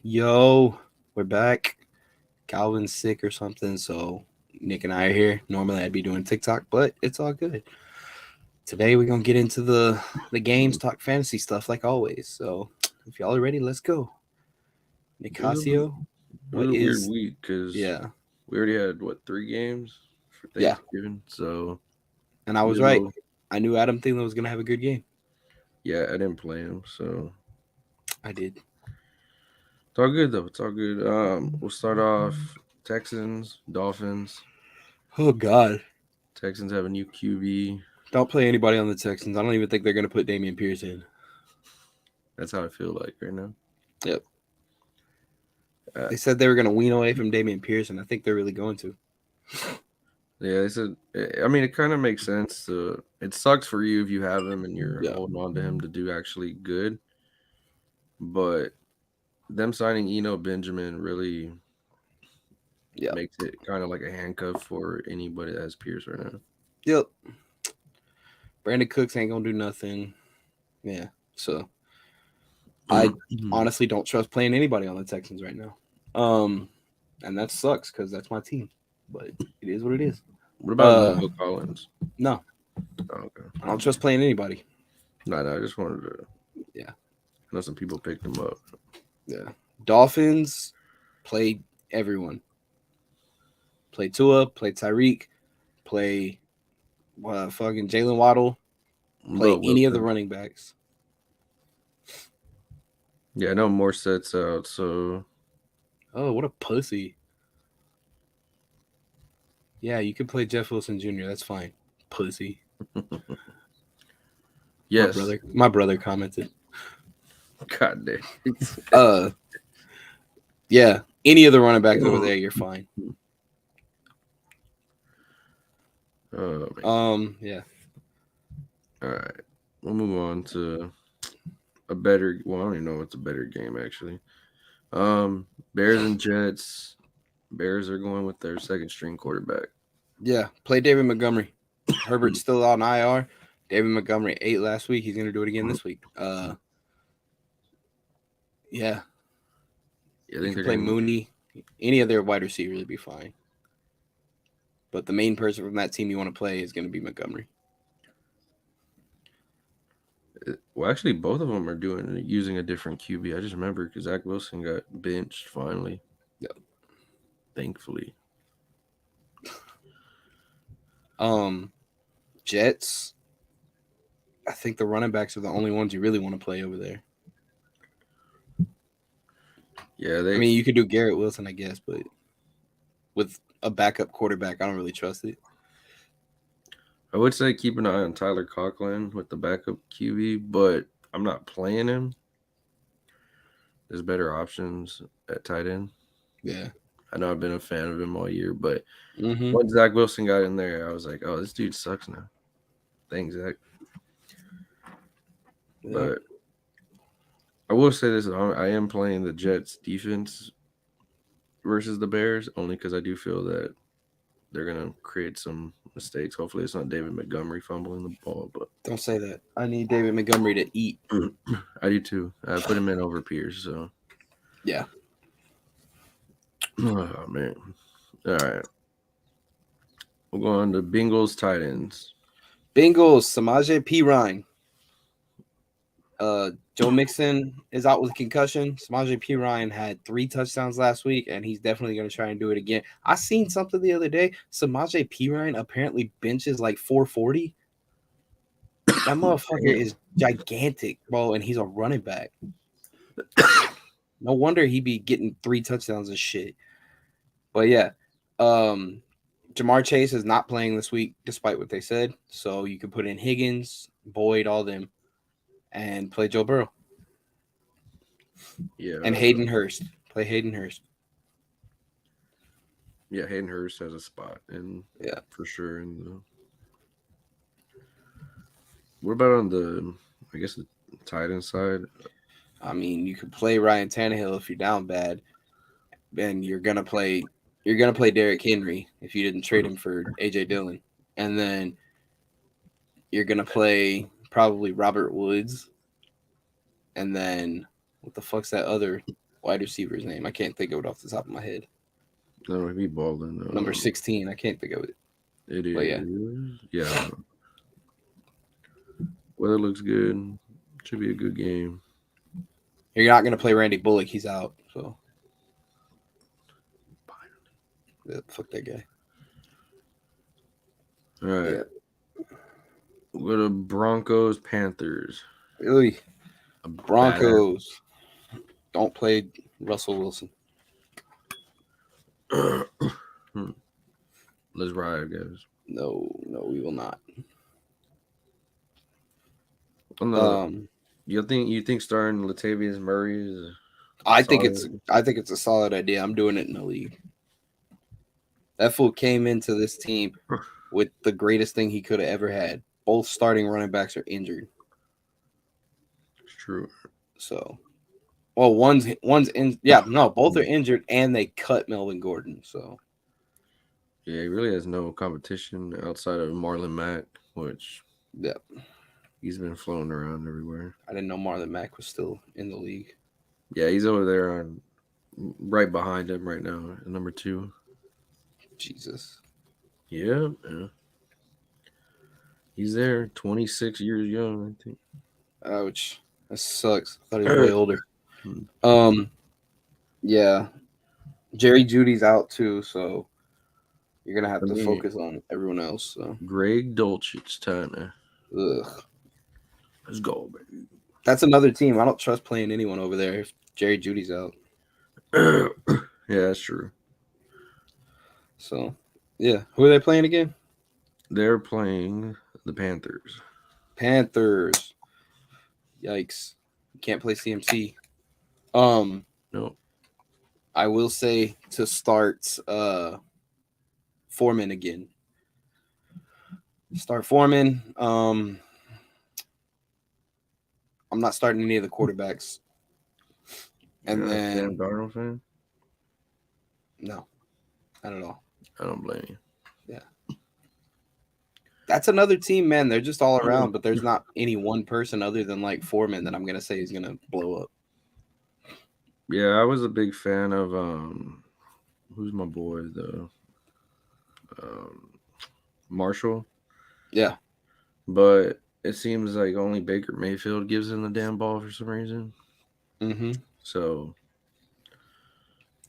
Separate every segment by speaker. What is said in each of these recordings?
Speaker 1: Yo, we're back. Calvin's sick or something, so Nick and I are here. Normally I'd be doing TikTok, but it's all good. Today we're gonna get into the games, talk fantasy stuff like always. So if y'all are ready, let's go.
Speaker 2: It was a,
Speaker 1: Nicasio,
Speaker 2: it was
Speaker 1: what
Speaker 2: a weird
Speaker 1: is
Speaker 2: week because
Speaker 1: yeah.
Speaker 2: we already had, 3 games for
Speaker 1: Yeah.
Speaker 2: Thanksgiving. So,
Speaker 1: And I was
Speaker 2: even
Speaker 1: right.
Speaker 2: though,
Speaker 1: I knew Adam Thielen was gonna have a good game.
Speaker 2: yeah, I didn't play him. So,
Speaker 1: I did.
Speaker 2: it's all good, though. It's all good. We'll start off Texans, Dolphins.
Speaker 1: Oh God.
Speaker 2: Texans have a new QB.
Speaker 1: Don't play anybody on the Texans. I don't even think they're gonna put Damian Pierce in.
Speaker 2: That's how I feel like right now.
Speaker 1: Yep.
Speaker 2: Uh,
Speaker 1: They said they were gonna wean away from Damian Pierce, and I think they're really going to.
Speaker 2: yeah, they said, I mean, it kind of makes sense. It sucks for you if you have him and you're
Speaker 1: Yeah.
Speaker 2: holding on to him to do actually good. But them signing Benjamin really
Speaker 1: Yeah.
Speaker 2: makes it kind of like a handcuff for anybody that has Pierce right now.
Speaker 1: Yep. Brandon Cooks ain't gonna do nothing. Yeah. So I honestly don't trust playing anybody on the Texans right now. And that sucks because that's my team. But it is what it is.
Speaker 2: What about
Speaker 1: Uh,
Speaker 2: Nico Collins?
Speaker 1: no,
Speaker 2: Oh, okay.
Speaker 1: I don't trust playing anybody.
Speaker 2: No, no, I just wanted to.
Speaker 1: Yeah,
Speaker 2: I know some people picked him up.
Speaker 1: yeah. Dolphins play everyone. Play Tua. Play Tyreek. Play fucking Jalen Waddle.
Speaker 2: What
Speaker 1: Play
Speaker 2: about
Speaker 1: any of the
Speaker 2: Wilson?
Speaker 1: running backs.
Speaker 2: Yeah, I know more sets out. So
Speaker 1: Oh, what a pussy. Yeah, you can play Jeff Wilson Jr. That's fine. Pussy.
Speaker 2: yes,
Speaker 1: My brother commented.
Speaker 2: God damn.
Speaker 1: Uh, yeah. Any of the running backs over there, you're fine.
Speaker 2: Oh man.
Speaker 1: Yeah.
Speaker 2: All right, we'll move on to a better. Well, I don't even know what's a better game actually. Bears and Jets. Bears are going with their second string quarterback.
Speaker 1: Yeah. Play David Montgomery. Herbert's still on IR. David Montgomery ate last week. He's gonna do it again this week. Yeah.
Speaker 2: I
Speaker 1: You
Speaker 2: think
Speaker 1: can
Speaker 2: they're
Speaker 1: play
Speaker 2: gonna.
Speaker 1: Mooney. Any other wide receiver would be fine. But the main person from that team you want to play is gonna be Montgomery.
Speaker 2: Well, actually, both of them are doing using a different QB. I just remember because Zach Wilson got benched finally,
Speaker 1: Yep.
Speaker 2: thankfully.
Speaker 1: Um, Jets. I think the running backs are the only ones you really want to play over there.
Speaker 2: Yeah,
Speaker 1: I mean, you could do Garrett Wilson, I guess, but with a backup quarterback, I don't really trust it.
Speaker 2: I would say keep an eye on Tyler Conklin with the backup QB, but I'm not playing him. There's better options at tight end.
Speaker 1: Yeah.
Speaker 2: I know I've been a fan of him all year, but
Speaker 1: Mm-hmm.
Speaker 2: once Zach Wilson got in there, I was like, oh, this dude sucks now. Thanks, Zach.
Speaker 1: Yep.
Speaker 2: But I will say this: I am playing the Jets defense versus the Bears only because I do feel that they're gonna create some mistakes. Hopefully, it's not David Montgomery fumbling the ball, but
Speaker 1: Don't say that. I need David Montgomery to eat.
Speaker 2: I do too. I put him in over Pierce, so
Speaker 1: Yeah.
Speaker 2: oh man. All right, we'll go on to Bengals tight ends.
Speaker 1: Bengals, Samaje P. Ryan. Joe Mixon is out with a concussion. Samaje P. Ryan had 3 touchdowns last week, and he's definitely going to try and do it again. I seen something the other day. Samaje P. Ryan apparently benches like 440. That motherfucker
Speaker 2: Damn.
Speaker 1: is gigantic, bro, and he's a running back. No wonder he be getting 3 touchdowns and shit. But yeah, um, Jamar Chase is not playing this week, despite what they said. So you can put in Higgins, Boyd, all them, and play Joe Burrow
Speaker 2: Yeah,
Speaker 1: and Hayden Hurst. Play Hayden Hurst.
Speaker 2: yeah. Hayden Hurst has a spot, and
Speaker 1: Yeah.
Speaker 2: for sure. In the what about on the, I guess the tight end side?
Speaker 1: I mean, you could play Ryan Tannehill if you're down bad, and you're gonna play Derrick Henry if you didn't trade him for AJ Dillon, and then you're gonna play probably Robert Woods, and then what the fuck's that other? wide receiver's name. I can't think of it off the top of my head.
Speaker 2: No, he be balling.
Speaker 1: Number 16. I can't think of it.
Speaker 2: It
Speaker 1: But
Speaker 2: is.
Speaker 1: yeah.
Speaker 2: Yeah. Weather looks good. Should be a good game.
Speaker 1: You're not gonna play Randy Bullock. He's out. So yeah, fuck that guy.
Speaker 2: All right.
Speaker 1: Yeah.
Speaker 2: What a Broncos Panthers.
Speaker 1: Really,
Speaker 2: A badass.
Speaker 1: Broncos don't play Russell Wilson.
Speaker 2: Let's ride, guys.
Speaker 1: No, we will not.
Speaker 2: You think starting Latavius Murray is?
Speaker 1: I think it's a solid idea. I'm doing it in the league. That fool came into this team with the greatest thing he could have ever had. Both starting running backs are injured.
Speaker 2: It's true.
Speaker 1: So, well, one's in. Yeah, no, both are injured, and they cut Melvin Gordon. So,
Speaker 2: yeah, he really has no competition outside of Marlon Mack, which he's been floating around everywhere.
Speaker 1: I didn't know Marlon Mack was still in the league.
Speaker 2: Yeah, he's over there right behind him right now, number 2.
Speaker 1: Jesus.
Speaker 2: Yeah. He's there, 26 years young, I think.
Speaker 1: Ouch. That sucks. I thought he was way older. Yeah. Jerry Judy's out too, so you're gonna have to focus on everyone else. So.
Speaker 2: Greg Dulcich's time now.
Speaker 1: Ugh.
Speaker 2: Let's go, baby.
Speaker 1: That's another team. I don't trust playing anyone over there if Jerry Judy's out.
Speaker 2: Yeah, that's true.
Speaker 1: So, yeah. Who are they playing again?
Speaker 2: They're playing the Panthers.
Speaker 1: Yikes. You can't play CMC.
Speaker 2: No.
Speaker 1: I will say to start Foreman again. Start Foreman. I'm not starting any of the quarterbacks. And then
Speaker 2: Sam Darnold fan?
Speaker 1: No, not at all.
Speaker 2: I don't blame you.
Speaker 1: Yeah. That's another team, man. They're just all around, but there's not any one person other than like Foreman that I'm gonna say is gonna blow up.
Speaker 2: Yeah, I was a big fan of who's my boy, the Marshall.
Speaker 1: Yeah.
Speaker 2: But it seems like only Baker Mayfield gives him the damn ball for some reason.
Speaker 1: Mm-hmm.
Speaker 2: So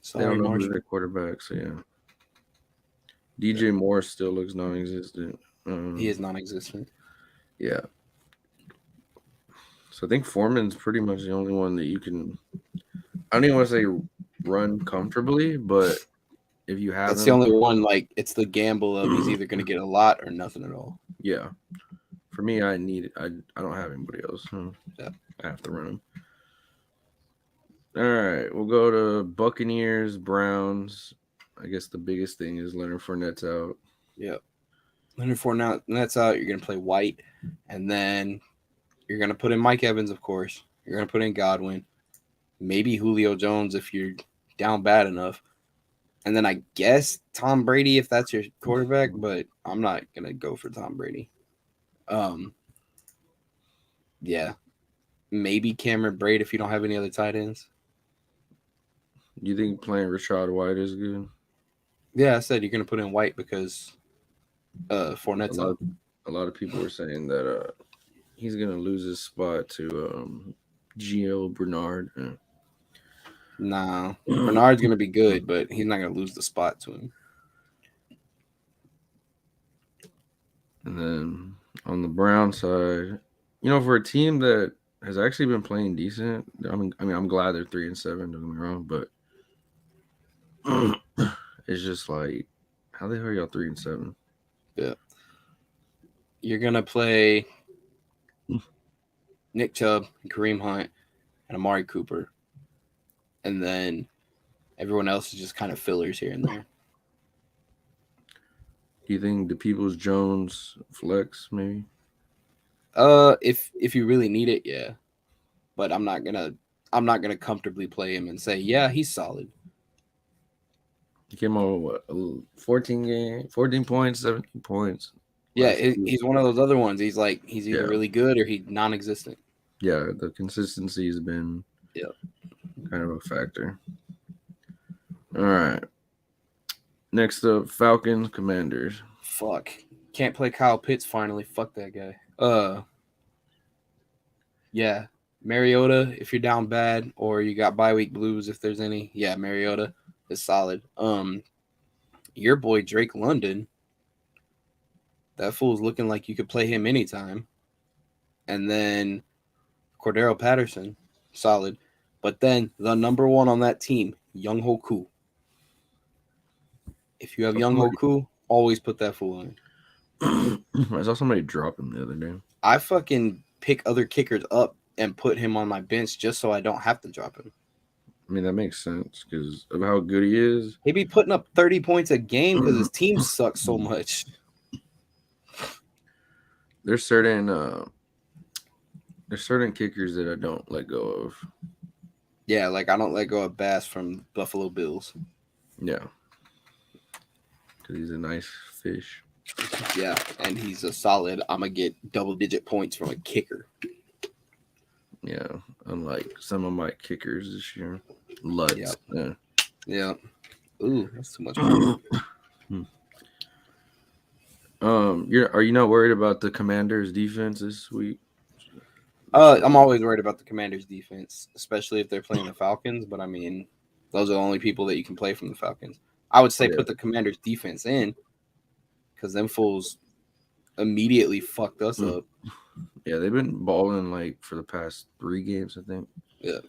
Speaker 1: sorry,
Speaker 2: they don't know
Speaker 1: Marshall.
Speaker 2: who their quarterback, so yeah. DJ Moore still looks non-existent.
Speaker 1: He is non-existent.
Speaker 2: Yeah. So I think Foreman's pretty much the only one that you can. I don't even want to say run comfortably, but if you have
Speaker 1: that's
Speaker 2: him,
Speaker 1: the only one. Like it's the gamble of he's either going to get a lot or nothing at all.
Speaker 2: Yeah. For me, I need it. I don't have anybody else.
Speaker 1: Yeah.
Speaker 2: I have to run him. All right, we'll go to Buccaneers, Browns. I guess the biggest thing is Leonard Fournette's out.
Speaker 1: Yeah. Leonard Fournette's out. You're going to play White, and then you're going to put in Mike Evans, of course. You're going to put in Godwin. Maybe Julio Jones if you're down bad enough. And then I guess Tom Brady if that's your quarterback, but I'm not going to go for Tom Brady. Yeah. Maybe Cameron Braid if you don't have any other tight ends.
Speaker 2: You think playing Rashad White is good?
Speaker 1: Yeah, I said you're going to put in White because Fournette's out.
Speaker 2: A lot of people are saying that he's going to lose his spot to Gio Bernard.
Speaker 1: Nah, Bernard's going to be good, but he's not going to lose the spot to him.
Speaker 2: And then on the Brown side, for a team that has actually been playing decent, I mean, I'm glad they're 3-7. Don't get me wrong, but it's just like, how the hell are y'all 3-7?
Speaker 1: Yeah, you're going to play Nick Chubb, Kareem Hunt, and Amari Cooper. And then everyone else is just kind of fillers here and there.
Speaker 2: Do you think the Peoples Jones flex maybe?
Speaker 1: If you really need it, yeah. But I'm not gonna comfortably play him and say, yeah, he's solid.
Speaker 2: He came on with what, 14 points, 17 points.
Speaker 1: Yeah, he's one of those other ones. He's either really good or he's non-existent.
Speaker 2: Yeah, the consistency has been kind of a factor. All right. Next up, Falcons, Commanders.
Speaker 1: Fuck. Can't play Kyle Pitts finally. Fuck that guy. Yeah. Mariota, if you're down bad, or you got bye week blues if there's any. Yeah, Mariota is solid. Your boy Drake London, that fool's looking like you could play him anytime. And then Cordero Patterson, solid. But then the number one on that team, Young Hoku. If you have Young Hoku, always put that fool in.
Speaker 2: I saw somebody drop him the other day.
Speaker 1: I fucking pick other kickers up and put him on my bench just so I don't have to drop him.
Speaker 2: I mean, that makes sense because of how good he is.
Speaker 1: He be putting up 30 points a game because his team sucks so much.
Speaker 2: There's certain kickers that I don't let go of.
Speaker 1: Yeah, like I don't let go of Bass from Buffalo Bills.
Speaker 2: Yeah, because he's a nice fish.
Speaker 1: Yeah, and he's a solid. I'm gonna get double-digit points from a kicker.
Speaker 2: Yeah, unlike some of my kickers this year. Luds.
Speaker 1: Yep. Yeah. Ooh, that's too much money.
Speaker 2: Are you not worried about the Commanders' defense this week?
Speaker 1: I'm always worried about the Commanders' defense, especially if they're playing the Falcons. But I mean, those are the only people that you can play from the Falcons. I would say put the Commanders' defense in because them fools immediately fucked us up.
Speaker 2: Yeah, they've been balling like for the past 3 games, I think.
Speaker 1: Yeah.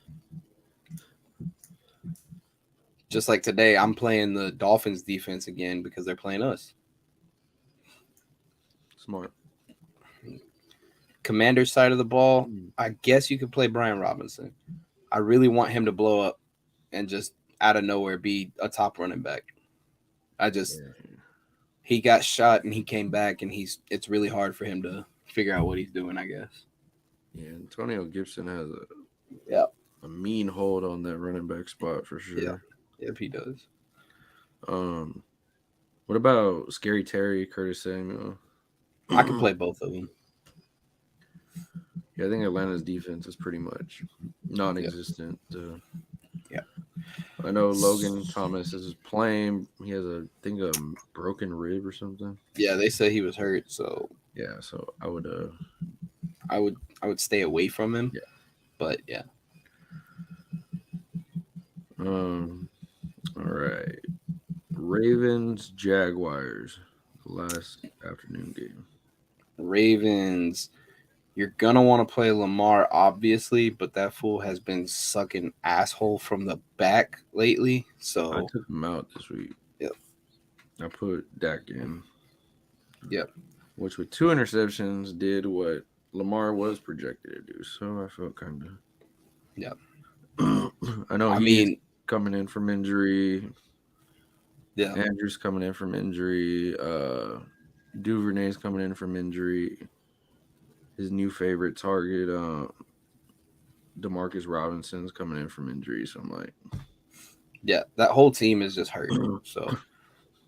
Speaker 1: Just like today, I'm playing the Dolphins' defense again because they're playing us.
Speaker 2: Smart.
Speaker 1: Commander's side of the ball, I guess you could play Brian Robinson. I really want him to blow up and just out of nowhere be a top running back. He got shot and he came back and it's really hard for him to figure out what he's doing, I guess.
Speaker 2: Yeah, Antonio Gibson has a mean hold on that running back spot for sure.
Speaker 1: Yeah. Yep, he does.
Speaker 2: What about Scary Terry, Curtis Samuel?
Speaker 1: I can play both of them.
Speaker 2: Yeah, I think Atlanta's defense is pretty much non-existent.
Speaker 1: Yeah.
Speaker 2: I know Logan Thomas is playing. He has a broken rib or something.
Speaker 1: Yeah, they say he was hurt, so
Speaker 2: yeah. So I
Speaker 1: would stay away from him.
Speaker 2: Yeah.
Speaker 1: But yeah.
Speaker 2: All right. Ravens, Jaguars, the last afternoon game.
Speaker 1: Ravens. You're going to want to play Lamar, obviously, but that fool has been sucking asshole from the back lately. So
Speaker 2: I took him out this week.
Speaker 1: Yep.
Speaker 2: I put Dak in.
Speaker 1: Yep.
Speaker 2: Which with 2 interceptions did what Lamar was projected to do. So I felt kind of.
Speaker 1: Yep.
Speaker 2: I know he's coming in from injury.
Speaker 1: Yeah.
Speaker 2: Andrews coming in from injury. Duvernay's coming in from injury. His new favorite target, Demarcus Robinson's coming in from injury. So I'm like,
Speaker 1: yeah, that whole team is just hurt. So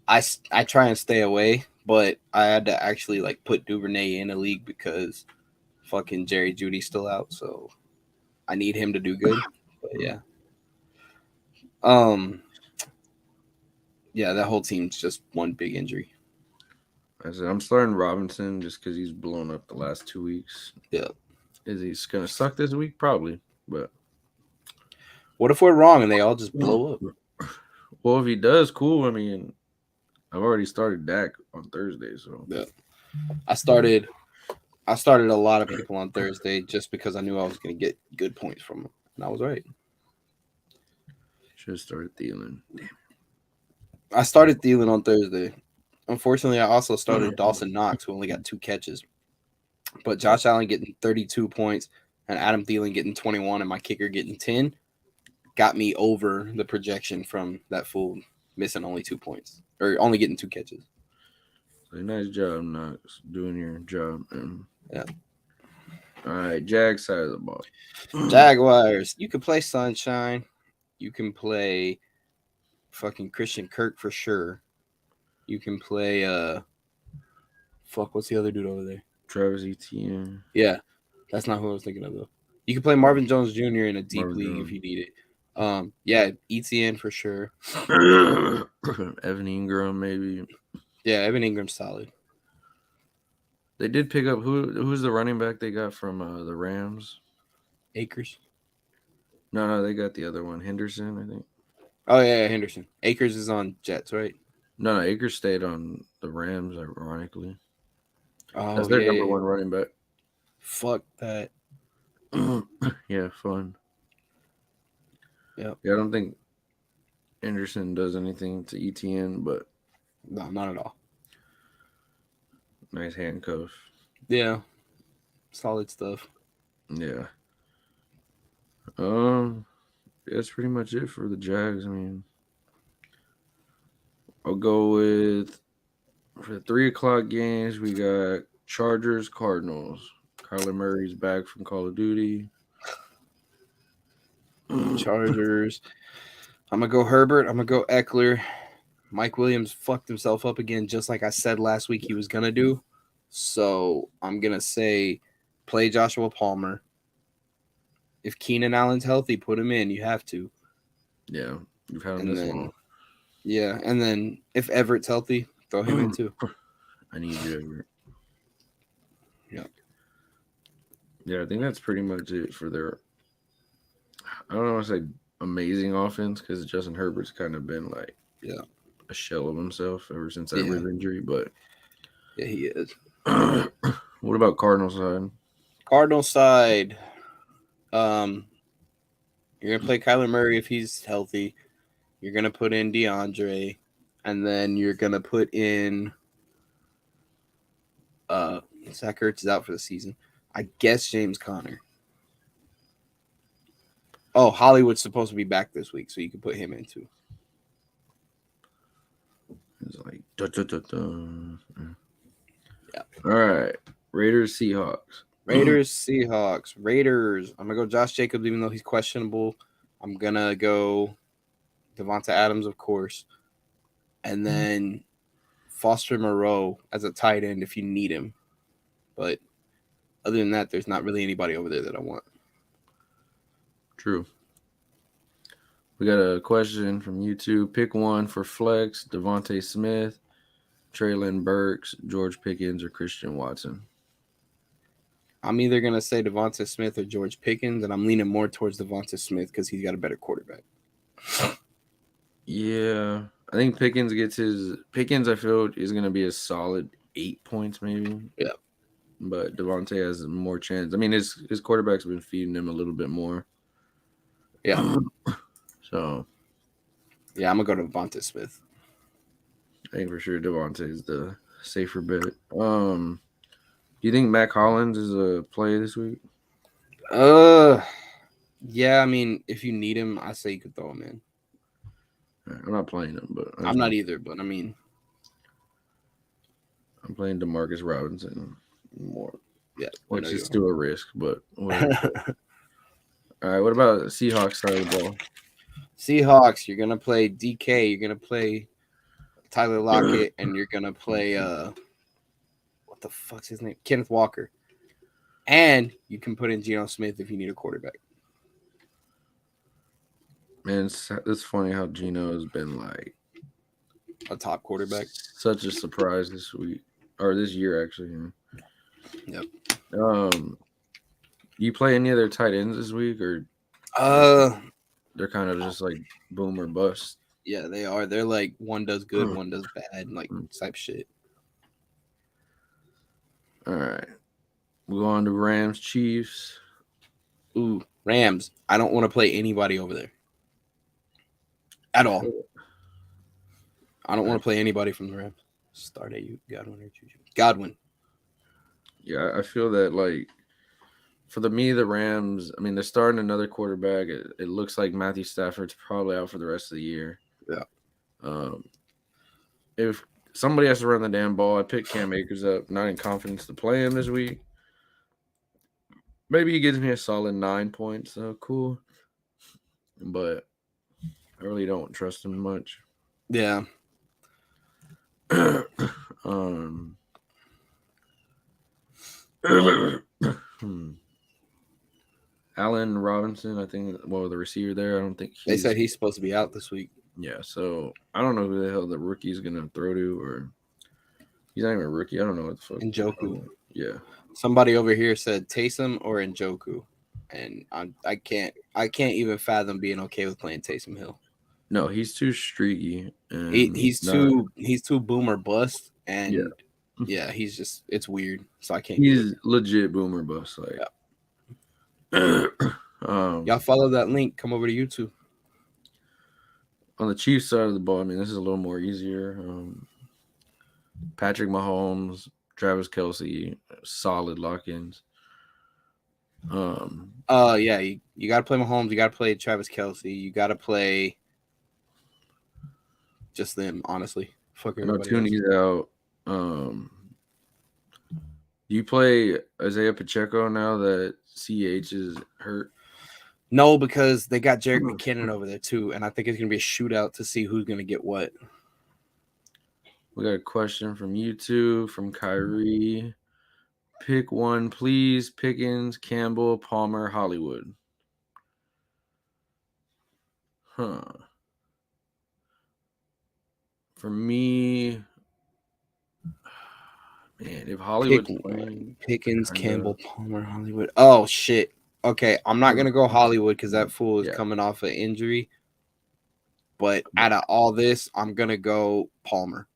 Speaker 1: I try and stay away, but I had to actually like put Duvernay in a league because fucking Jerry Judy's still out. So I need him to do good. But yeah. Yeah, that whole team's just one big injury.
Speaker 2: I said I'm starting Robinson just because he's blown up the last 2 weeks.
Speaker 1: Yeah.
Speaker 2: Is he gonna suck this week? Probably, but
Speaker 1: what if we're wrong and they all just blow up?
Speaker 2: Well, if he does, cool. I mean, I've already started Dak on Thursday, so
Speaker 1: yeah. I started a lot of people on Thursday just because I knew I was going to get good points from them, and I was right.
Speaker 2: Should have started Thielen. Damn.
Speaker 1: I started Thielen on Thursday. Unfortunately, I also started Dawson Knox, who only got 2 catches. But Josh Allen getting 32 points and Adam Thielen getting 21 and my kicker getting 10 got me over the projection from that fool missing only 2 points or only getting 2 catches.
Speaker 2: So nice job, Knox, doing your job, man.
Speaker 1: Yeah.
Speaker 2: All right, Jag side of the ball.
Speaker 1: Jaguars. You can play Sunshine. You can play fucking Christian Kirk for sure. You can play what's the other dude over there?
Speaker 2: Travis Etienne.
Speaker 1: Yeah. That's not who I was thinking of though. You can play Marvin Jones Jr. in a deep league if you need it. Yeah, ETN for sure.
Speaker 2: Evan Ingram, maybe.
Speaker 1: Yeah, Evan Ingram's solid.
Speaker 2: They did pick up who's the running back they got from the Rams?
Speaker 1: Akers.
Speaker 2: No, they got the other one, Henderson, I think.
Speaker 1: Oh yeah, Henderson. Akers is on Jets, right?
Speaker 2: No, Akers stayed on the Rams, ironically. That's
Speaker 1: Oh
Speaker 2: their
Speaker 1: yeah,
Speaker 2: number
Speaker 1: yeah.
Speaker 2: one running back.
Speaker 1: Fuck that.
Speaker 2: Yeah, fun.
Speaker 1: Yep.
Speaker 2: Yeah, I don't think Henderson does anything to ETN, but
Speaker 1: No, not at all.
Speaker 2: nice handcuff.
Speaker 1: Yeah, solid stuff.
Speaker 2: Yeah. That's pretty much it for the Jags. I mean, I'll go with for the 3 o'clock games. We got Chargers, Cardinals. Kyler Murray's back from Call of Duty.
Speaker 1: Chargers. I'm gonna go Herbert. I'm gonna go Eckler. Mike Williams fucked himself up again, just like I said last week he was gonna do. So I'm gonna say, play Joshua Palmer. If Keenan Allen's healthy, put him in. You have to.
Speaker 2: Yeah, you've had him
Speaker 1: And
Speaker 2: this
Speaker 1: then,
Speaker 2: long.
Speaker 1: yeah, and then if Everett's healthy, throw him in too.
Speaker 2: I need you, Everett.
Speaker 1: Yeah.
Speaker 2: Yeah, I think that's pretty much it for their. I don't want to say amazing offense because Justin Herbert's kind of been like a shell of himself ever since that rib injury. But
Speaker 1: yeah, he is.
Speaker 2: What about Cardinals side?
Speaker 1: Cardinal side, you're gonna play Kyler Murray if he's healthy. You're gonna put in DeAndre, and then you're gonna put in Zach Ertz is out for the season. I guess James Conner. Oh, Hollywood's supposed to be back this week, so you can put him in too.
Speaker 2: It's like Yeah. All right. Raiders, Seahawks.
Speaker 1: Raiders. I'm gonna go Josh Jacobs, even though he's questionable. I'm gonna go Devonta Adams, of course, and then Foster Moreau as a tight end if you need him. But other than that, there's not really anybody over there that I want.
Speaker 2: True. We got a question from YouTube. Pick one for flex: Devontae Smith, Traylon Burks, George Pickens, or Christian Watson.
Speaker 1: I'm either gonna say Devonta Smith or George Pickens, and I'm leaning more towards Devonta Smith because he's got a better quarterback.
Speaker 2: Yeah, I think Pickens gets his Pickens. I feel is going to be a solid 8 points, maybe.
Speaker 1: Yeah,
Speaker 2: but Devontae has more chance. I mean, his quarterback's been feeding him a little bit more.
Speaker 1: Yeah.
Speaker 2: So,
Speaker 1: yeah, I'm gonna go to Devonta Smith.
Speaker 2: I think for sure Devontae is the safer bet. Do you think Mac Hollins is a play this week?
Speaker 1: Yeah. I mean, if you need him, I say you could throw him in.
Speaker 2: I'm not playing him, but
Speaker 1: I'm not either. But I mean,
Speaker 2: I'm playing DeMarcus Robinson more.
Speaker 1: Yeah,
Speaker 2: which is still a risk, but whatever. All right, what about Seahawks side of the ball?
Speaker 1: Seahawks, you're gonna play DK. You're gonna play Tyler Lockett, and you're gonna play what the fuck's his name? Kenneth Walker. And you can put in Geno Smith if you need a quarterback.
Speaker 2: Man, it's funny how Geno has been like
Speaker 1: a top quarterback.
Speaker 2: Such a surprise this week or this year, actually.
Speaker 1: Yep.
Speaker 2: You play any other tight ends this week, or they're kind of just like boom or bust?
Speaker 1: Yeah, they are. They're like one does good, one does bad, like type shit.
Speaker 2: All right, we go on to Rams, Chiefs.
Speaker 1: Ooh, Rams. I don't want to play anybody over there at all. I don't want to play anybody from the Rams. Start at you, Godwin or Juju. Godwin.
Speaker 2: Yeah, I feel that like for the Rams. I mean, they're starting another quarterback. It looks like Matthew Stafford's probably out for the rest of the year.
Speaker 1: Yeah.
Speaker 2: If somebody has to run the damn ball, I pick Cam Akers up. Not in confidence to play him this week. Maybe he gives me a solid 9 points. So cool. But I really don't trust him much.
Speaker 1: Yeah.
Speaker 2: Allen Robinson, I think, well, the receiver there, I don't think
Speaker 1: They
Speaker 2: he's,
Speaker 1: said he's supposed to be out this week.
Speaker 2: yeah. So I don't know who the hell the rookie's gonna throw to, or he's not even a rookie. I don't know what the fuck.
Speaker 1: Njoku.
Speaker 2: Yeah.
Speaker 1: Somebody over here said Taysom or Njoku, and I can't even fathom being okay with playing Taysom Hill.
Speaker 2: No, he's too streaky
Speaker 1: He,
Speaker 2: and
Speaker 1: he's
Speaker 2: not.
Speaker 1: too he's too boomer bust,
Speaker 2: Yeah.
Speaker 1: and yeah, he's just it's weird. So I can't do it.
Speaker 2: He's legit boomer bust. Like,
Speaker 1: Yeah.
Speaker 2: um,
Speaker 1: Y'all follow that link. Come over to YouTube.
Speaker 2: on the Chiefs side of the ball, I mean, this is a little more easier. Patrick Mahomes, Travis Kelsey, solid lock-ins. Um,
Speaker 1: Yeah, you got to play Mahomes. You got to play Travis Kelsey. You got to play just them. Honestly, fuck
Speaker 2: I know
Speaker 1: everybody else.
Speaker 2: Tooney's out. Do you play Isaiah Pacheco now that CH is hurt?
Speaker 1: No, because they got Jerick McKinnon over there too, and I think it's gonna be a shootout to see who's gonna get what.
Speaker 2: We got a question from YouTube from Kyrie. Pick one, please. Pickens, Campbell, Palmer, Hollywood. Huh. For me, man, if Hollywood's playing,
Speaker 1: Pickens,
Speaker 2: I kinda,
Speaker 1: Campbell, Palmer, Hollywood. Oh shit. Okay, I'm not gonna go Hollywood because that fool is
Speaker 2: yeah.
Speaker 1: coming off an injury. But out of all this, I'm gonna go Palmer.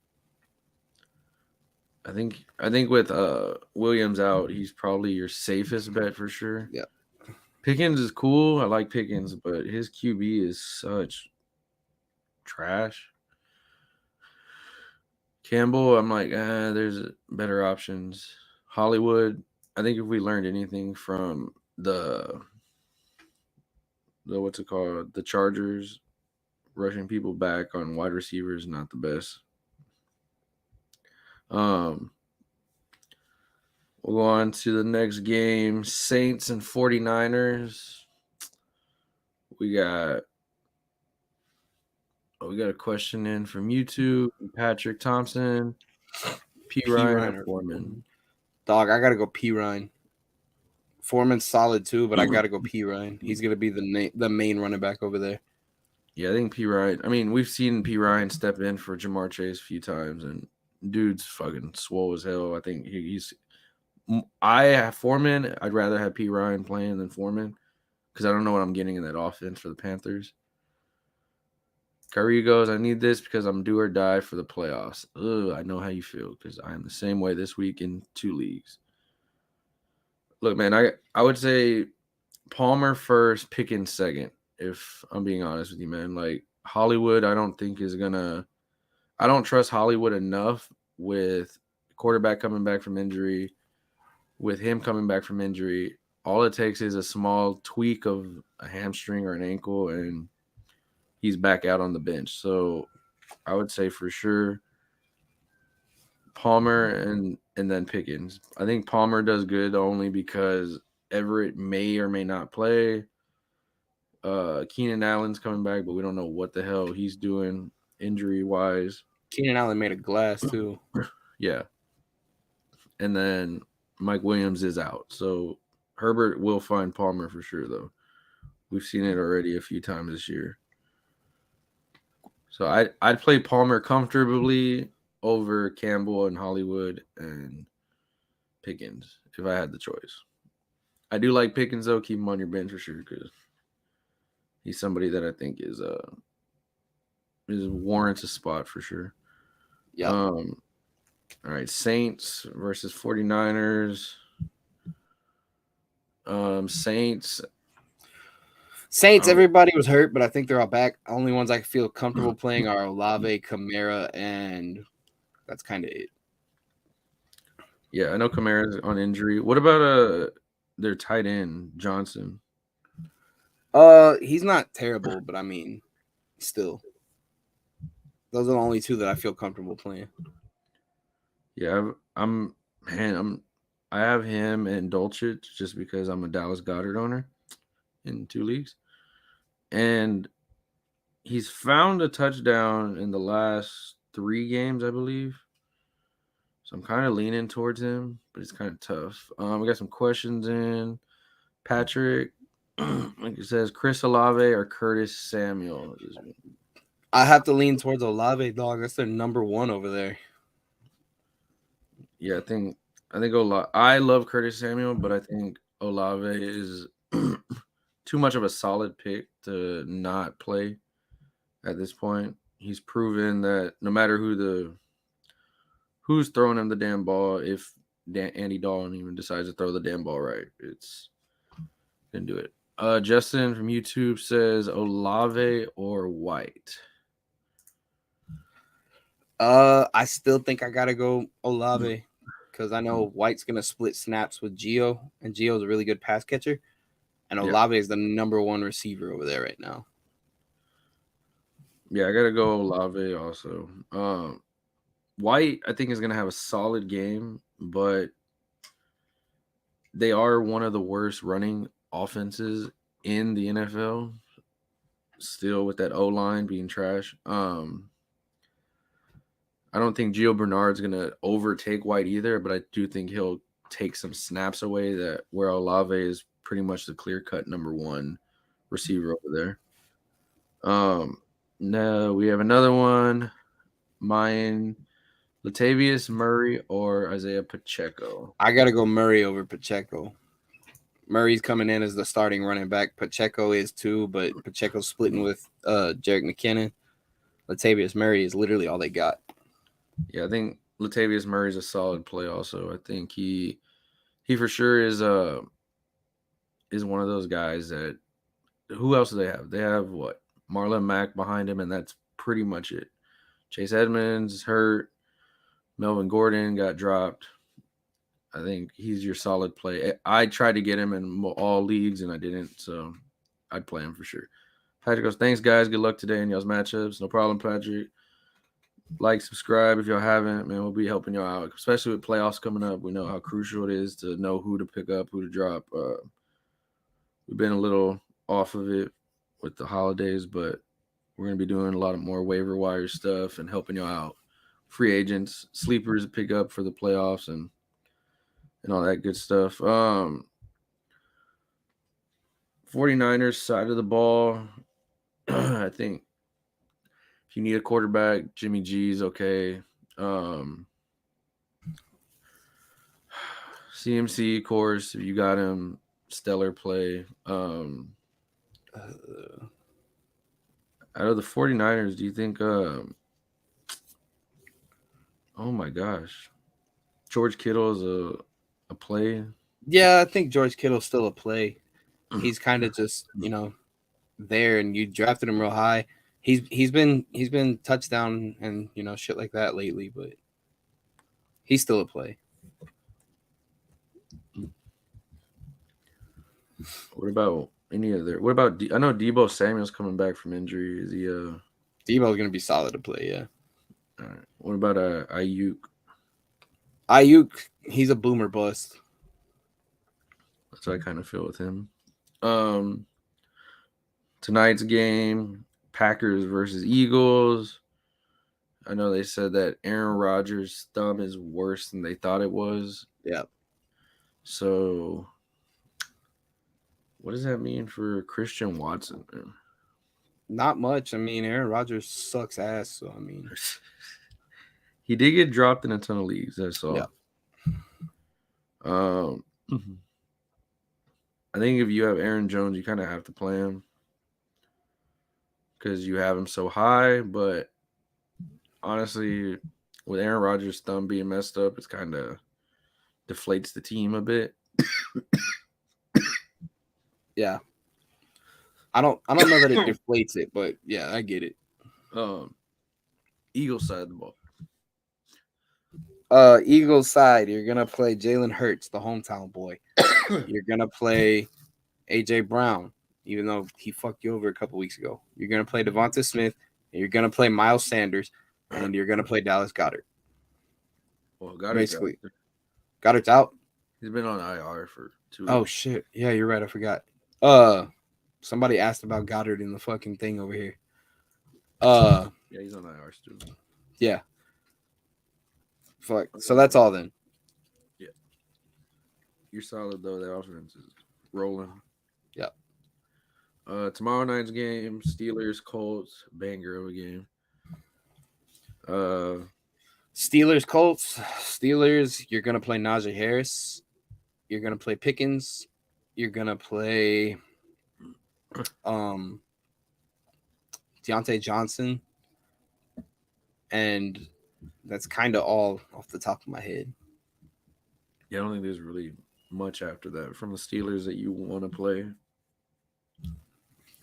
Speaker 2: I think with Williams out, he's probably your safest bet for sure.
Speaker 1: Yeah.
Speaker 2: Pickens is cool. I like Pickens, but his QB is such trash. Campbell, I'm like, there's better options. Hollywood, I think if we learned anything from the what's it called, the Chargers rushing people back on wide receivers, not the best. We'll go on to the next game, Saints and 49ers. We got a question in from YouTube, Patrick Thompson, P. Ryan, or Foreman.
Speaker 1: Dog, I gotta go P Ryan. Foreman's solid too, but I gotta go P Ryan. He's gonna be the main running back over there.
Speaker 2: Yeah, I think P. Ryan. I mean, we've seen P. Ryan step in for Jamar Chase a few times, and dude's fucking swole as hell. I think he's. I have Foreman. I'd rather have P. Ryan playing than Foreman because I don't know what I'm getting in that offense for the Panthers. Kyrie goes, I need this because I'm do or die for the playoffs. Ugh, I know how you feel because I am the same way this week in 2 leagues. Look, man, I would say Palmer first, Pickens second, if I'm being honest with you, man. Like, Hollywood, I don't think is going to – I don't trust Hollywood enough with quarterback coming back from injury, with him coming back from injury. All it takes is a small tweak of a hamstring or an ankle, and he's back out on the bench. So I would say for sure Palmer and then Pickens. I think Palmer does good only because Everett may or may not play. Keenan Allen's coming back, but we don't know what the hell he's doing injury wise.
Speaker 1: Keenan Allen made a glass too.
Speaker 2: Yeah. And then Mike Williams is out. So Herbert will find Palmer for sure, though. We've seen it already a few times this year. So I'd play Palmer comfortably over Campbell and Hollywood and Pickens if I had the choice. I do like Pickens though. Keep him on your bench for sure because he's somebody that I think is warrants a spot for sure.
Speaker 1: Yeah.
Speaker 2: All right, Saints versus 49ers. Saints.
Speaker 1: Everybody was hurt, but I think they're all back. Only ones I feel comfortable playing are Olave, Kamara, and that's kind of it.
Speaker 2: Yeah, I know Kamara's on injury. What about their tight end, Johnson?
Speaker 1: He's not terrible, but I mean, still. Those are the only two that I feel comfortable playing.
Speaker 2: Yeah, I have him and Dolchich just because I'm a Dallas Goddard owner in 2 leagues. And he's found a touchdown in the last 3 games, I believe. So I'm kind of leaning towards him, but it's kind of tough. We got some questions in. Patrick, Like it says, Chris Olave or Curtis Samuel.
Speaker 1: I have to lean towards Olave, dog. That's their number one over there.
Speaker 2: Yeah, I think Olave. I love Curtis Samuel, but I think Olave is too much of a solid pick to not play at this point. He's proven that no matter who's throwing him the damn ball, if Andy Dalton even decides to throw the damn ball right, it's gonna do it. Justin from YouTube says Olave or White.
Speaker 1: I still think I gotta go Olave because I know White's gonna split snaps with Gio, and Gio's a really good pass catcher, and
Speaker 2: Yeah.
Speaker 1: Olave is the number one receiver over there right now.
Speaker 2: Yeah, I gotta go Olave also. White, I think, is gonna have a solid game, but they are one of the worst running offenses in the NFL. Still with that O line being trash. I don't think Gio Bernard's gonna overtake White either, but I do think he'll take some snaps away that where Olave is pretty much the clear cut number one receiver over there. No, we have another one. Mine, Latavius Murray or Isaiah Pacheco.
Speaker 1: I gotta go Murray over Pacheco. Murray's coming in as the starting running back. Pacheco is too, but Pacheco's splitting with Jerick McKinnon. Latavius Murray is literally all they got.
Speaker 2: Yeah, I think Latavius Murray's a solid play. Also, I think he for sure is one of those guys that. Who else do they have? They have what? Marlon Mack behind him, and that's pretty much it. Chase Edmonds is hurt. Melvin Gordon got dropped. I think he's your solid play. I tried to get him in all leagues, and I didn't, so I'd play him for sure. Patrick goes, thanks, guys. Good luck today in y'all's matchups. No problem, Patrick. Like, subscribe if y'all haven't. Man, we'll be helping y'all out, especially with playoffs coming up. We know how crucial it is to know who to pick up, who to drop. We've been a little off of it with the holidays, but we're going to be doing a lot of more waiver wire stuff and helping y'all out. Free agents, sleepers to pick up for the playoffs and all that good stuff. 49ers side of the ball, I think if you need a quarterback, Jimmy G's okay. CMC, of course, if you got him, stellar play. Out of the 49ers, do you think oh my gosh, George Kittle is a play?
Speaker 1: Yeah, I think George Kittle's still a play. He's kind of just, there, and you drafted him real high. He's been touchdown and shit like that lately, but he's still a play.
Speaker 2: What about any other? What about I know Deebo Samuel's coming back from injury. Is he
Speaker 1: Deebo's gonna be solid to play, yeah.
Speaker 2: All right. What about Ayuk?
Speaker 1: Ayuk, he's a boomer bust.
Speaker 2: That's how I kind of feel with him. Tonight's game, Packers versus Eagles. I know they said that Aaron Rodgers' thumb is worse than they thought it was.
Speaker 1: Yeah.
Speaker 2: So, what does that mean for Christian Watson? Man?
Speaker 1: Not much. I mean, Aaron Rodgers sucks ass. So I mean,
Speaker 2: he did get dropped in a ton of leagues. That's all.
Speaker 1: Yeah.
Speaker 2: I think if you have Aaron Jones, you kind of have to play him because you have him so high. But honestly, with Aaron Rodgers' thumb being messed up, it's kind of deflates the team a bit.
Speaker 1: Yeah. I don't know that it deflates it, but yeah, I get it.
Speaker 2: Eagles side of the ball.
Speaker 1: Eagles side, you're gonna play Jalen Hurts, the hometown boy. You're gonna play AJ Brown, even though he fucked you over a couple weeks ago. You're gonna play Devonta Smith, and you're gonna play Miles Sanders, and you're gonna play Dallas Goedert.
Speaker 2: Well,
Speaker 1: Goddard's out.
Speaker 2: He's been on IR for 2 weeks.
Speaker 1: Oh shit! Yeah, you're right. I forgot. Somebody asked about Goddard in the fucking thing over here.
Speaker 2: Yeah, he's on IR still.
Speaker 1: Yeah. Fuck. So that's all then.
Speaker 2: Yeah. You're solid though. That offense is rolling.
Speaker 1: Yeah.
Speaker 2: Tomorrow night's game, Steelers Colts, banger of a game. Uh,
Speaker 1: Steelers, Colts. Steelers, you're gonna play Najee Harris. You're gonna play Pickens. You're gonna play um Deontay Johnson, and that's kind of all off the top of my head.
Speaker 2: yeah, I don't think there's really much after that from the Steelers that you want to play.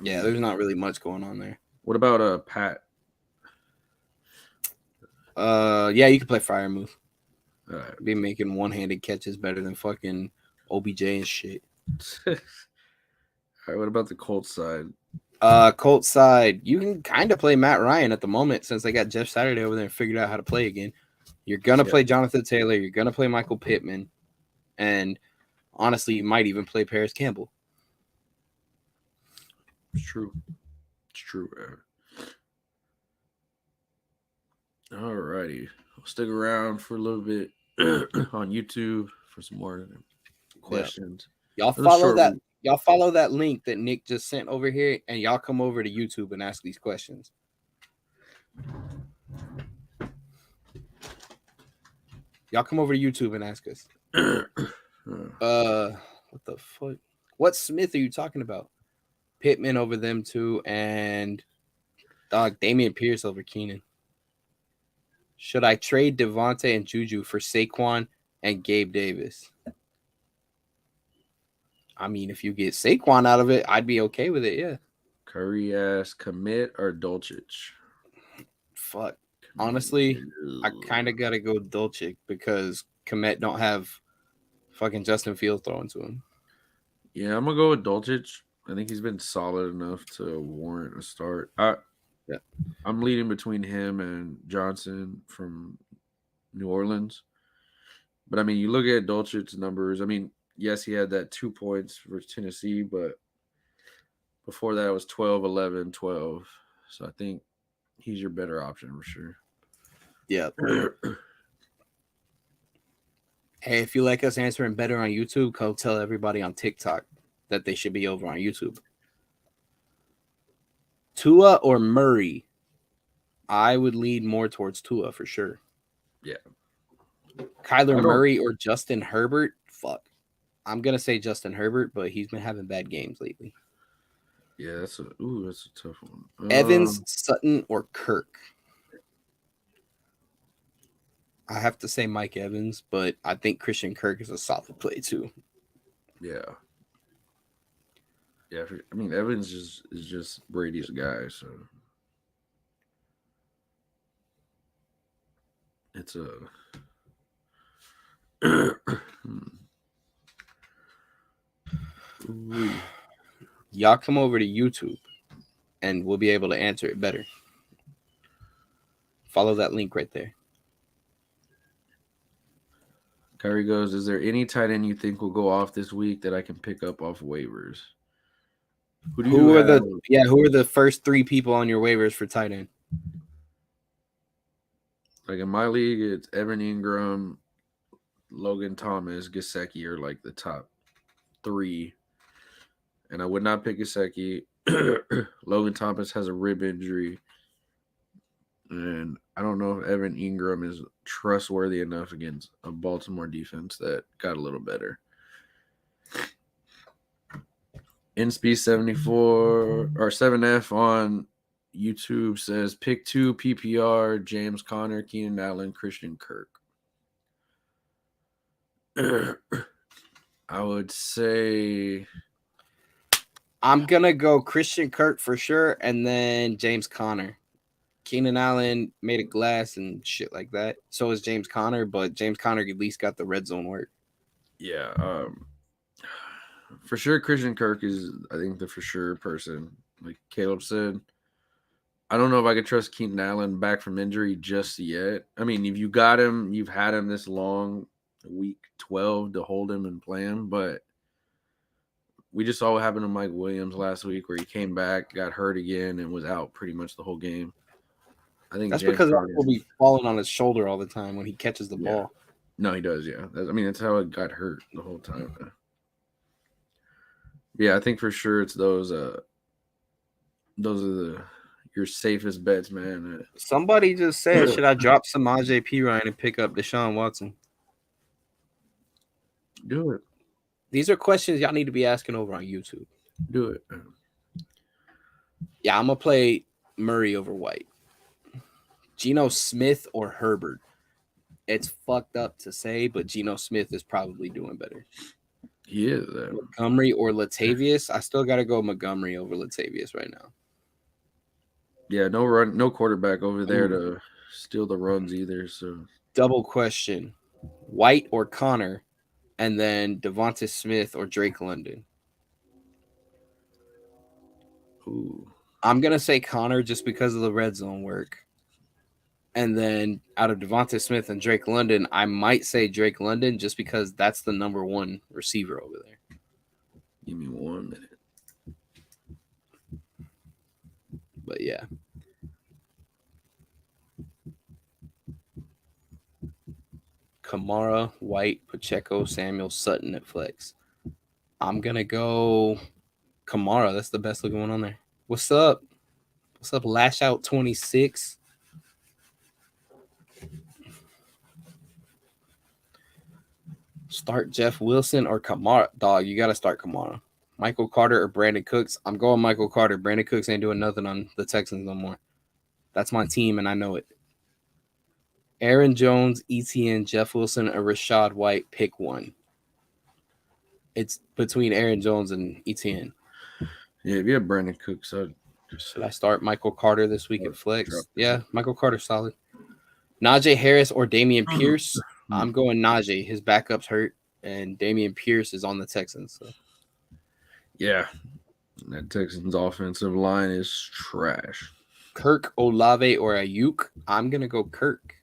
Speaker 1: Yeah, there's not really much going on there.
Speaker 2: What about Pat?
Speaker 1: Yeah, you can play Firemouth.
Speaker 2: All right.
Speaker 1: Be making one-handed catches better than fucking OBJ and shit.
Speaker 2: All right. What about the Colts side?
Speaker 1: Colts side, you can kind of play Matt Ryan at the moment since they got Jeff Saturday over there and figured out how to play again. You're gonna play Jonathan Taylor. You're gonna play Michael Pittman, and honestly, you might even play Paris Campbell.
Speaker 2: It's true. It's true. All righty. I'll stick around for a little bit on YouTube for some more questions.
Speaker 1: Y'all follow that. Y'all follow that link that Nick just sent over here, and y'all come over to YouTube and ask these questions. Y'all come over to YouTube and ask us. What the fuck? What Smith are you talking about? Pittman over them two, and Damian Pierce over Keenan. Should I trade Devontae and Juju for Saquon and Gabe Davis? I mean, if you get Saquon out of it, I'd be okay with it, yeah.
Speaker 2: Curry asks, commit or Dolchich?
Speaker 1: Fuck. Honestly, I kind of got to go Dolchich because Komet don't have fucking Justin Fields throwing to him.
Speaker 2: Yeah, I'm going to go with Dolchich. I think he's been solid enough to warrant a start. I'm leading between him and Johnson from New Orleans. But, I mean, you look at Dolchich's numbers. I mean, yes, he had that 2 points for Tennessee, but before that it was 12, 11, 12. So I think he's your better option for sure.
Speaker 1: Yeah. Hey, if you like us answering better on YouTube, go tell everybody on TikTok that they should be over on YouTube. Tua or Murray? I would lead more towards Tua for sure.
Speaker 2: Yeah.
Speaker 1: Kyler Murray or Justin Herbert? Fuck. I'm going to say Justin Herbert, but he's been having bad games lately.
Speaker 2: Yeah, that's a tough one.
Speaker 1: Evans, Sutton, or Kirk? I have to say Mike Evans, but I think Christian Kirk is a solid play too.
Speaker 2: Yeah. Yeah, I mean, Evans is just Brady's guy, so it's a
Speaker 1: y'all come over to YouTube and we'll be able to answer it better. Follow that link right there.
Speaker 2: Kyrie goes, is there any tight end you think will go off this week that I can pick up off waivers?
Speaker 1: Who are the first three people on your waivers for tight end?
Speaker 2: Like in my league, it's Evan Ingram, Logan Thomas, Gesicki are like the top three. And I would not pick Gesicki. Logan Thomas has a rib injury. And I don't know if Evan Ingram is trustworthy enough against a Baltimore defense that got a little better. NSP74 or 7F on YouTube says pick 2 PPR, James Conner, Keenan Allen, Christian Kirk. I would say
Speaker 1: I'm going to go Christian Kirk for sure and then James Conner. Keenan Allen made a glass and shit like that. So is James Conner, but James Conner at least got the red zone work.
Speaker 2: Yeah. For sure, Christian Kirk is, I think, the for sure person. Like Caleb said, I don't know if I could trust Keenan Allen back from injury just yet. I mean, if you got him, you've had him this long, week 12 to hold him and play him. But we just saw what happened to Mike Williams last week where he came back, got hurt again, and was out pretty much the whole game. I think
Speaker 1: that's because he'll be falling on his shoulder all the time when he catches the ball.
Speaker 2: No, he does, yeah. That's how it got hurt the whole time. Yeah, I think for sure it's those those are your safest bets, man.
Speaker 1: Somebody just said, should I drop Samaje Perine and pick up Deshaun Watson?
Speaker 2: Do it.
Speaker 1: These are questions y'all need to be asking over on YouTube.
Speaker 2: Do it.
Speaker 1: Yeah, I'm going to play Murray over White. Geno Smith or Herbert? It's fucked up to say, but Geno Smith is probably doing better.
Speaker 2: He is.
Speaker 1: Montgomery or Latavius? I still got to go Montgomery over Latavius right now.
Speaker 2: Yeah, no quarterback over there to steal the runs either. So
Speaker 1: double question: White or Connor, and then Devonta Smith or Drake London.
Speaker 2: Ooh.
Speaker 1: I'm gonna say Connor just because of the red zone work. And then out of Devonta Smith and Drake London, I might say Drake London just because that's the number one receiver over there.
Speaker 2: Give me 1 minute.
Speaker 1: But yeah. Kamara, White, Pacheco, Samuel, Sutton at flex. I'm going to go Kamara. That's the best looking one on there. What's up? What's up, Lash Out 26? Start Jeff Wilson or Kamara. Dog, you got to start Kamara. Michael Carter or Brandon Cooks. I'm going Michael Carter. Brandon Cooks ain't doing nothing on the Texans no more. That's my team, and I know it. Aaron Jones, ETN, Jeff Wilson, or Rashad White. Pick one. It's between Aaron Jones and ETN.
Speaker 2: Yeah, if you have Brandon Cooks,
Speaker 1: should I start Michael Carter this week at flex? Yeah, Michael Carter's solid. Najee Harris or Dameon Pierce? I'm going Najee. His backup's hurt, and Dameon Pierce is on the Texans. So.
Speaker 2: Yeah, that Texans offensive line is trash.
Speaker 1: Kirk, Olave, or Ayuk? I'm going to go Kirk.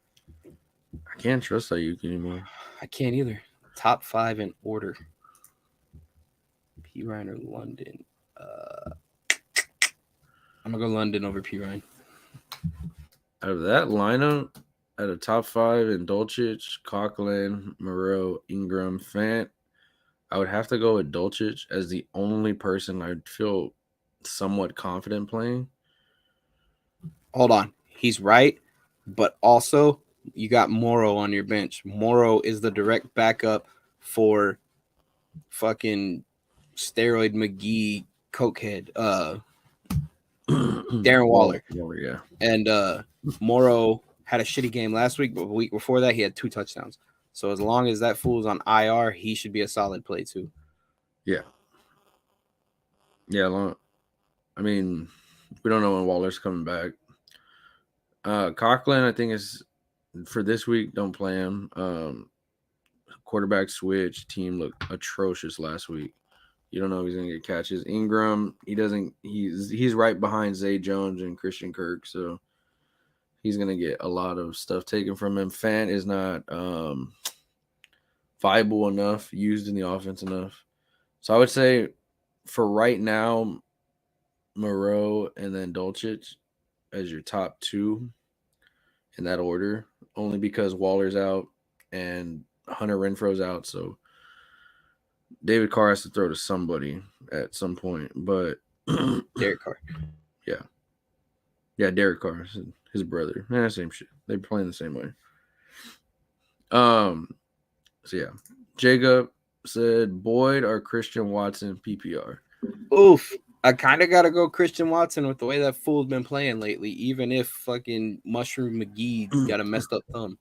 Speaker 2: I can't trust Ayuk anymore.
Speaker 1: I can't either. Top 5 in order. P. Ryan or London? I'm going to go London over P. Ryan.
Speaker 2: Out of that lineup, at a top 5 in Dulcich, Coughlin, Moreau, Ingram, Fant, I would have to go with Dulcich as the only person I'd feel somewhat confident playing.
Speaker 1: Hold on. He's right, but also you got Morrow on your bench. Morrow is the direct backup for fucking steroid McGee cokehead Darren Waller.
Speaker 2: Yeah.
Speaker 1: And Morrow had a shitty game last week, but the week before that he had 2 touchdowns. So as long as that fool's on IR, he should be a solid play too.
Speaker 2: Yeah. Yeah, I mean, we don't know when Waller's coming back. Coughlin, I think, is for this week. Don't play him. Quarterback switch. Team looked atrocious last week. You don't know if he's gonna get catches. Ingram, he doesn't. He's right behind Zay Jones and Christian Kirk, so he's gonna get a lot of stuff taken from him. Fant is not viable enough, used in the offense enough. So I would say for right now, Moreau and then Dulcich as your top 2 in that order, only because Waller's out and Hunter Renfro's out. So David Carr has to throw to somebody at some point. But
Speaker 1: Derek Carr.
Speaker 2: Yeah. Yeah, Derek Carr, his brother. Yeah, same shit. They're playing the same way. So yeah. Jacob said Boyd or Christian Watson PPR.
Speaker 1: Oof. I kind of got to go Christian Watson with the way that fool's been playing lately, even if fucking Mushroom McGee got a messed up thumb.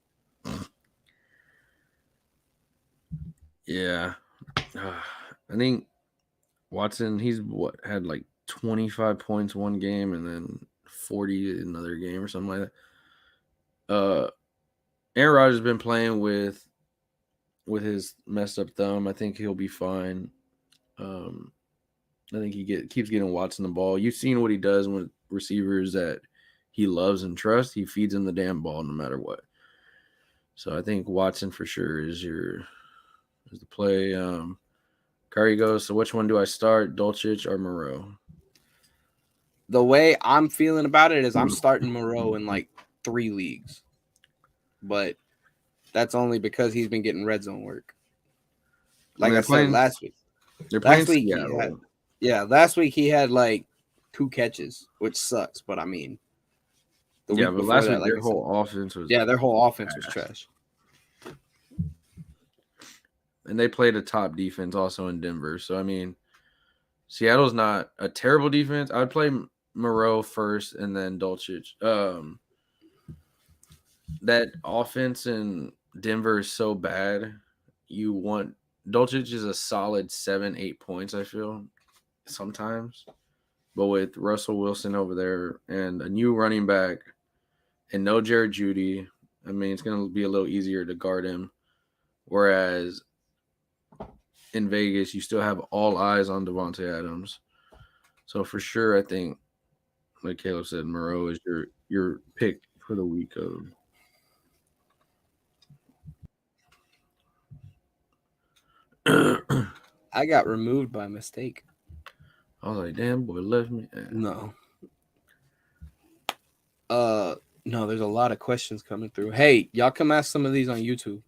Speaker 2: Yeah. I think Watson, he's had like 25 points one game and then 40 another game or something like that. Aaron Rodgers has been playing with his messed up thumb. I think he'll be fine. I think he keeps getting Watson the ball. You've seen what he does with receivers that he loves and trusts. He feeds him the damn ball no matter what. So I think Watson for sure is the play. Curry goes, so which one do I start, Dulcich or Moreau?
Speaker 1: The way I'm feeling about it is I'm starting Moreau in like 3 leagues. But that's only because he's been getting red zone work. Like I said last week.
Speaker 2: They're playing Seattle.
Speaker 1: Last week he had like 2 catches, which sucks. But I mean, the
Speaker 2: Yeah,
Speaker 1: week
Speaker 2: but
Speaker 1: before
Speaker 2: last
Speaker 1: that,
Speaker 2: week
Speaker 1: like
Speaker 2: their
Speaker 1: I said,
Speaker 2: whole offense was
Speaker 1: their whole offense was trash.
Speaker 2: and they played a top defense also in Denver. So I mean, Seattle's not a terrible defense. I would play Moreau first and then Dulcich. That offense in Denver is so bad. You want Dulcich is a solid 7-8 points, I feel, sometimes. But with Russell Wilson over there and a new running back and no Jared Judy, I mean, it's going to be a little easier to guard him. Whereas in Vegas, you still have all eyes on Devontae Adams. So for sure, I think, like Caleb said, Moreau is your pick for the week of.
Speaker 1: I got removed by mistake.
Speaker 2: I was like, damn, boy, left me.
Speaker 1: No. No, there's a lot of questions coming through. Hey, y'all come ask some of these on YouTube.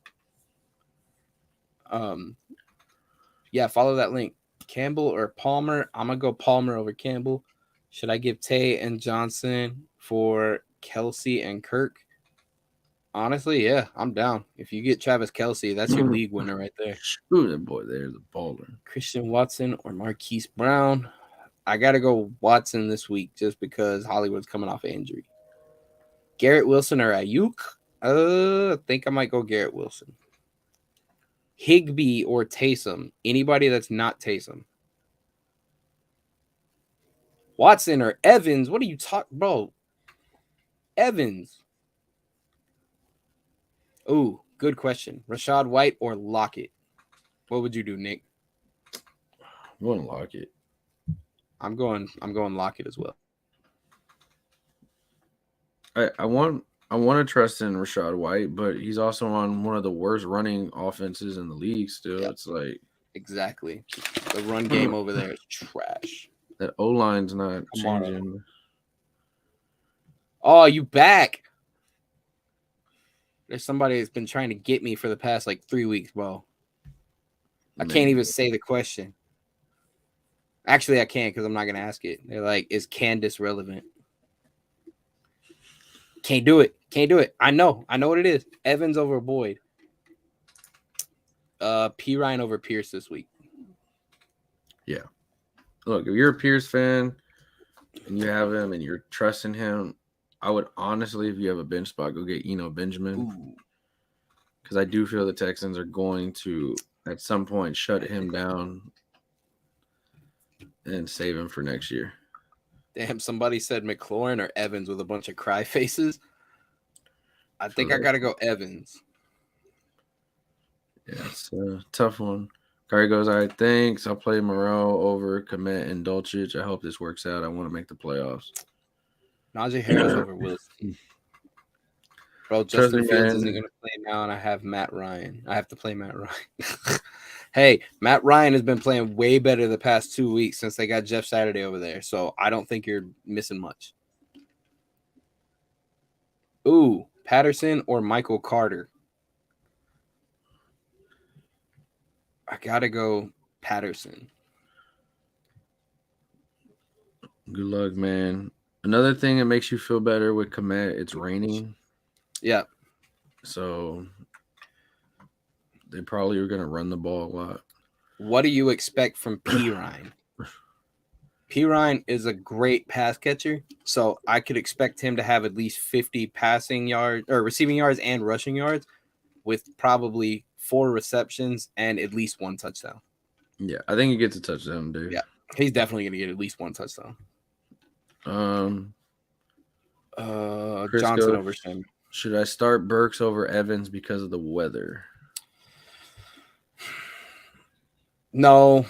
Speaker 1: Yeah, follow that link. Campbell or Palmer? I'm gonna go Palmer over Campbell. Should I give Tay and Johnson for Kelsey and Kirk? Honestly, yeah, I'm down. If you get Travis Kelsey, that's your league winner right there.
Speaker 2: Ooh, that boy there's a baller.
Speaker 1: Christian Watson or Marquise Brown? I gotta go Watson this week just because Hollywood's coming off an injury. Garrett Wilson or Ayuk? I think I might go Garrett Wilson. Higbee or Taysom? Anybody that's not Taysom. Watson or Evans? What are you talking, bro? Evans. Ooh, good question. Rashad White or Lockett? What would you do, Nick?
Speaker 2: I'm going to Lockett.
Speaker 1: I'm going Lockett as well.
Speaker 2: I want to trust in Rashad White, but he's also on one of the worst running offenses in the league still. Yep. It's like
Speaker 1: exactly. The run game over there is trash.
Speaker 2: That O-line's not changing.
Speaker 1: Oh, you back. There's somebody that's been trying to get me for the past like 3 weeks, bro. I can't even say the question. Actually, I can't because I'm not going to ask it. They're like, is Candace relevant? Can't do it. Can't do it. I know what it is. Evans over Boyd. P. Ryan over Pierce this week.
Speaker 2: Yeah. Look, if you're a Pierce fan and you have him and you're trusting him, I would honestly, if you have a bench spot, go get Eno Benjamin. Because I do feel the Texans are going to, at some point, shut him down and save him for next year.
Speaker 1: Damn, somebody said McLaurin or Evans with a bunch of cry faces. I think I got to go Evans.
Speaker 2: Yeah, it's a tough one. Curry goes, all right, thanks. I'll play Moreau over Komet and Dulcich. I hope this works out. I want to make the playoffs.
Speaker 1: Najee Harris over Wilson. Bro, Justin Fields isn't going to play now, and I have Matt Ryan. I have to play Matt Ryan. Hey, Matt Ryan has been playing way better the past 2 weeks since they got Jeff Saturday over there, so I don't think you're missing much. Ooh, Patterson or Michael Carter? I got to go Patterson.
Speaker 2: Good luck, man. Another thing that makes you feel better with Komet, it's raining.
Speaker 1: Yeah.
Speaker 2: So they probably are going to run the ball a lot.
Speaker 1: What do you expect from P. Ryan? P. Ryan is a great pass catcher, so I could expect him to have at least 50 passing yards or receiving yards and rushing yards with probably 4 receptions and at least 1 touchdown.
Speaker 2: Yeah, I think he gets a touchdown, dude.
Speaker 1: Yeah, he's definitely going to get at least 1 touchdown. Johnson over Sam.
Speaker 2: Should I start Burks over Evans because of the weather?
Speaker 1: No.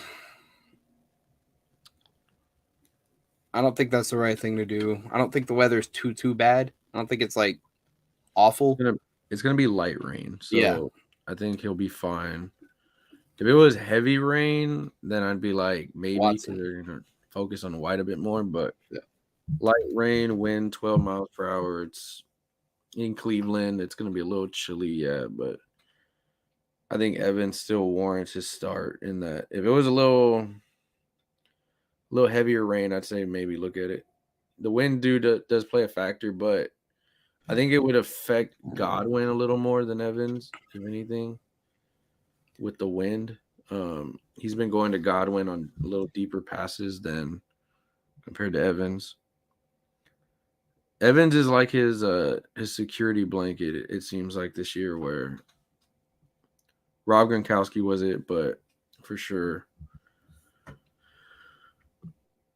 Speaker 1: I don't think that's the right thing to do. I don't think the weather is too bad. I don't think it's like awful.
Speaker 2: It's gonna be light rain, so
Speaker 1: yeah.
Speaker 2: I think he'll be fine. If it was heavy rain, then I'd be like maybe because they're gonna focus on White a bit more. But light rain, wind 12 miles per hour. It's in Cleveland. It's gonna be a little chilly, yeah, but I think Evans still warrants his start in that. If it was a little a little heavier rain, I'd say maybe look at it. The wind does play a factor, but I think it would affect Godwin a little more than Evans, if anything, with the wind. He's been going to Godwin on a little deeper passes than compared to Evans. Evans is like his security blanket. It seems like this year, where Rob Gronkowski was it, but for sure.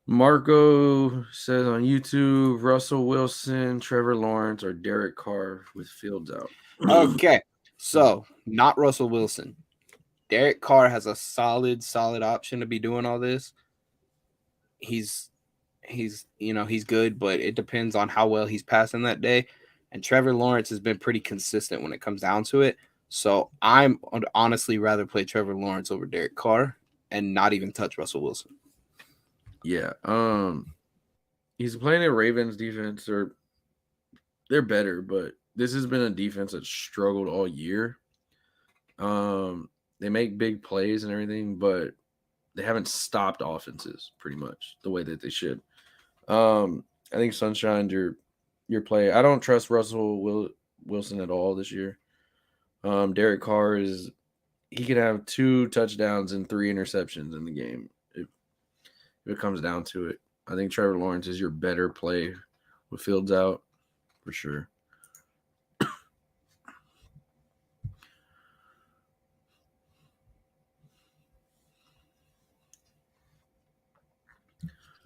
Speaker 2: Marco says on YouTube, Russell Wilson, Trevor Lawrence, or Derek Carr with Fields out.
Speaker 1: Okay, so not Russell Wilson. Derek Carr has a solid option to be doing all this. He's he's good, but it depends on how well he's passing that day. And Trevor Lawrence has been pretty consistent when it comes down to it. So I'm honestly rather play Trevor Lawrence over Derek Carr and not even touch Russell Wilson.
Speaker 2: Yeah. He's playing a Ravens defense, or they're better, but this has been a defense that's struggled all year. They make big plays and everything, but they haven't stopped offenses pretty much the way that they should. I think Sunshine, your play. I don't trust Russell Wilson at all this year. Derek Carr he could have 2 touchdowns and 3 interceptions in the game if it comes down to it. I think Trevor Lawrence is your better play with Fields out for sure.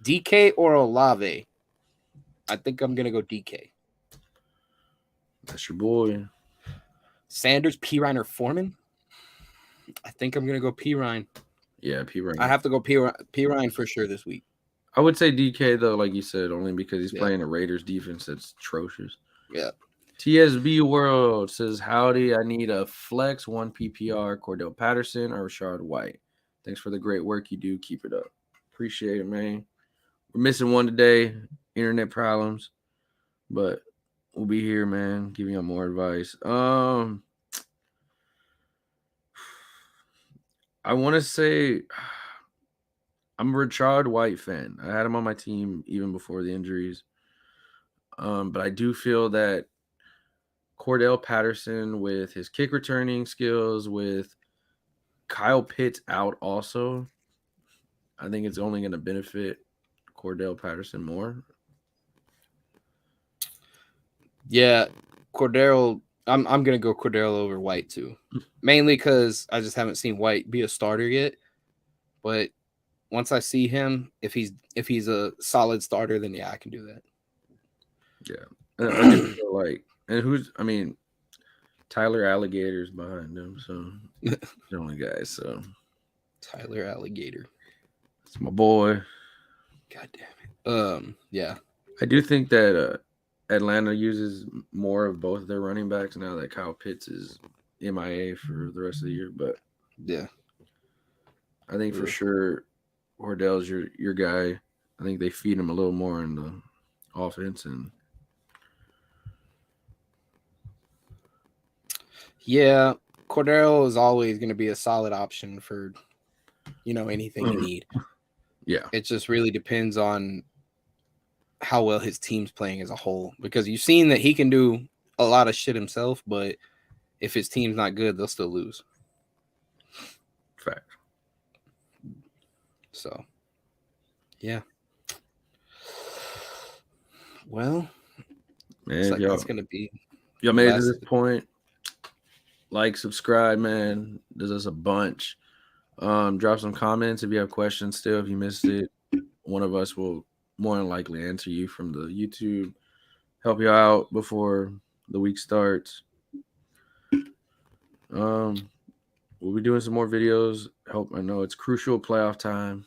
Speaker 1: DK or Olave? I think I'm gonna go DK.
Speaker 2: That's your boy.
Speaker 1: Sanders, Pirine, or Foreman? I think I'm gonna go Pirine.
Speaker 2: Yeah, Pirine.
Speaker 1: I have to go Pirine for sure this week.
Speaker 2: I would say DK though, like you said, only because he's playing a Raiders defense that's atrocious.
Speaker 1: Yeah.
Speaker 2: TSB World says, howdy, I need a flex 1 PPR, Cordell Patterson or Rashad White. Thanks for the great work you do. Keep it up. Appreciate it, man. We're missing one today, internet problems, but we'll be here, man, giving you more advice. I want to say I'm a Rashad White fan. I had him on my team even before the injuries. But I do feel that Cordell Patterson, with his kick returning skills, with Kyle Pitts out also, I think it's only going to benefit Cordell Patterson more.
Speaker 1: Yeah, Cordell. I'm going to go Cordell over White too. Mainly because I just haven't seen White be a starter yet. But once I see him, if he's a solid starter, then yeah, I can do that.
Speaker 2: Yeah. I just feel like, and Tyler Alligator's behind him, so the only guy. So
Speaker 1: Tyler Alligator,
Speaker 2: it's my boy.
Speaker 1: God damn it. Yeah.
Speaker 2: I do think that Atlanta uses more of both of their running backs now that Kyle Pitts is MIA for the rest of the year. But
Speaker 1: yeah,
Speaker 2: I think for sure Cordell's your guy. I think they feed him a little more in the offense and.
Speaker 1: Yeah, Cordell is always going to be a solid option for, anything you need.
Speaker 2: Yeah.
Speaker 1: It just really depends on how well his team's playing as a whole, because you've seen that he can do a lot of shit himself, but if his team's not good, they'll still lose.
Speaker 2: Fact.
Speaker 1: So, yeah. Well,
Speaker 2: man,
Speaker 1: like that's going to be.
Speaker 2: Y'all made it to this point. Like, subscribe, man. Does us a bunch. Drop some comments if you have questions still. If you missed it, one of us will more than likely answer you from the YouTube. Help you out before the week starts. We'll be doing some more videos. I know it's crucial playoff time.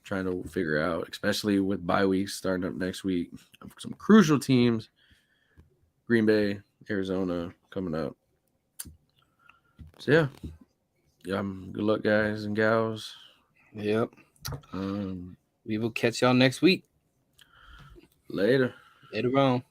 Speaker 2: Trying to figure out, especially with bye weeks starting up next week, some crucial teams. Green Bay, Arizona coming up. So yeah, good luck, guys and gals.
Speaker 1: Yep. We will catch y'all next week.
Speaker 2: Later
Speaker 1: On.